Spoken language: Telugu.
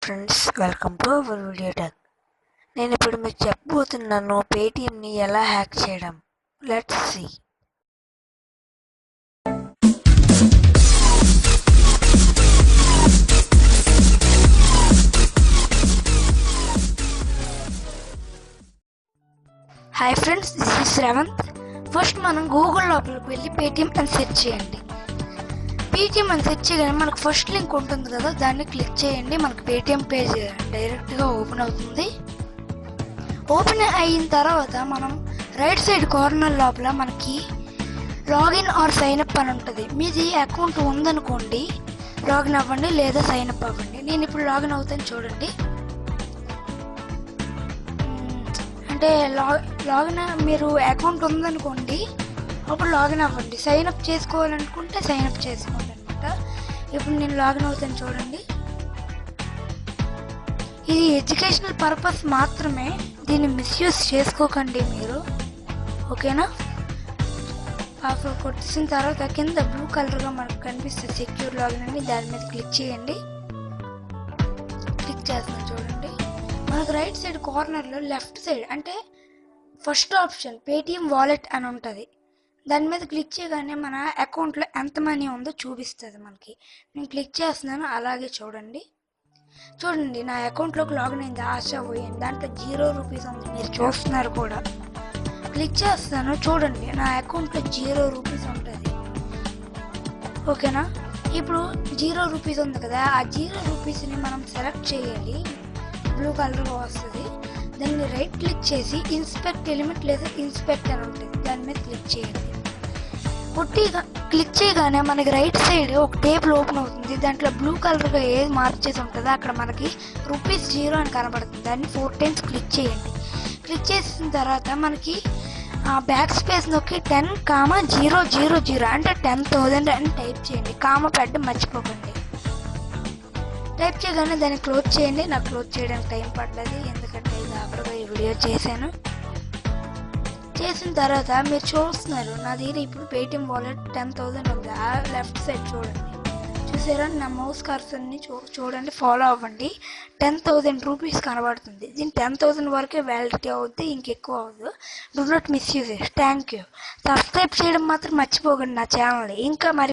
Friends, welcome to our video talk. నేను ఇప్పుడు మీకు చెప్పబోతున్నాను పేటిఎంని ఎలా హ్యాక్ చేయడం. Let's see. Hi friends, this is Revanth. First మనం గూగుల్ లోపలికి వెళ్ళి పేటిఎం అని సెర్చ్ చేయండి. పేటిఎం అని సెర్చ్ చేయగానే మనకు ఫస్ట్ లింక్ ఉంటుంది కదా, దాన్ని క్లిక్ చేయండి. మనకు పేటిఎం పేజ్ డైరెక్ట్గా ఓపెన్ అవుతుంది. ఓపెన్ అయిన తర్వాత మనం రైట్ సైడ్ కార్నర్ లోపల మనకి లాగిన్ ఆర్ సైన్ అప్ అని ఉంటుంది. మీది అకౌంట్ ఉందనుకోండి, లాగిన్ అవ్వండి, లేదా సైన్ అప్ అవ్వండి. నేను ఇప్పుడు లాగిన్ అవుతాను, చూడండి. అంటే లాగిన్ మీరు అకౌంట్ ఉందనుకోండి, అప్పుడు లాగిన్ అవ్వండి. సైన్ అప్ చేసుకోవాలనుకుంటే సైన్ అప్ చేసుకోండి అనమాట. ఇప్పుడు నేను లాగిన్ అవుతాను, చూడండి. ఇది ఎడ్యుకేషనల్ పర్పస్ మాత్రమే, దీన్ని మిస్యూజ్ చేసుకోకండి మీరు, ఓకేనా? పాస్వర్డ్ కొట్టిన తర్వాత కింద బ్లూ కలర్గా మనకు కనిపిస్తుంది సెక్యూర్ లాగిన్ అని, దాని మీద క్లిక్ చేయండి. క్లిక్ చేస్తాను, చూడండి. మనకు రైట్ సైడ్ కార్నర్లో లెఫ్ట్ సైడ్ అంటే ఫస్ట్ ఆప్షన్ పేటిఎం వాలెట్ అని ఉంటుంది. దాని మీద క్లిక్ చేయగానే మన అకౌంట్లో ఎంత మనీ ఉందో చూపిస్తుంది మనకి. నేను క్లిక్ చేస్తున్నాను, అలాగే చూడండి. నా అకౌంట్లోకి లాగిన్ అయింది, ఆశ పోయింది. దాంట్లో 0 రూపీస్ ఉంది, మీరు చూస్తున్నారు కూడా. క్లిక్ చేస్తాను, చూడండి. నా అకౌంట్లో 0 రూపీస్ ఉంటుంది, ఓకేనా? ఇప్పుడు 0 రూపీస్ ఉంది కదా, ఆ 0 రూపీస్ని మనం సెలెక్ట్ చేయాలి. బ్లూ కలర్లో వస్తుంది. దాన్ని రైట్ క్లిక్ చేసి ఇన్స్పెక్ట్ ఎలిమెంట్ లేదా ఇన్స్పెక్ట్ అని ఉంటుంది, దాని మీద క్లిక్ చేయండి. క్లిక్ చేయగానే మనకి రైట్ సైడ్ ఒక టేబుల్ ఓపెన్ అవుతుంది. దాంట్లో బ్లూ కలర్గా ఏది మార్క్ చేసి ఉంటుందో అక్కడ మనకి ₹0 అని కనబడుతుంది. దాన్ని 4 టైమ్స్ క్లిక్ చేయండి. క్లిక్ చేసిన తర్వాత మనకి బ్యాక్ స్పేస్ నొక్కి 10,000 అంటే 10,000 అని టైప్ చేయండి. కామ పెట్టడం మర్చిపోకండి. టైప్ చేయగానే దాన్ని క్లోజ్ చేయండి. నాకు క్లోజ్ చేయడానికి టైం పడలేదు, ఎందుకంటే దాపరగా ఈ వీడియో చేశాను. చేసిన తర్వాత మీరు చూస్తున్నారు, నా దగ్గర ఇప్పుడు పేటిఎం వాలెట్ 10,000 ఉంది. ఆ లెఫ్ట్ సైడ్ చూడండి, చూసారా? నా మౌస్ కర్సర్ని చూడండి, ఫాలో అవ్వండి. 10,000 రూపీస్ కనబడుతుంది. దీని 10,000 వరకే వ్యాలిడిటీ అవుద్ది, ఇంకెక్కువ అవ్వదు. Do not misuse it. Thank you. Subscribe చేయడం మాత్రం మర్చిపోకండి నా ఛానల్ని. ఇంకా మరి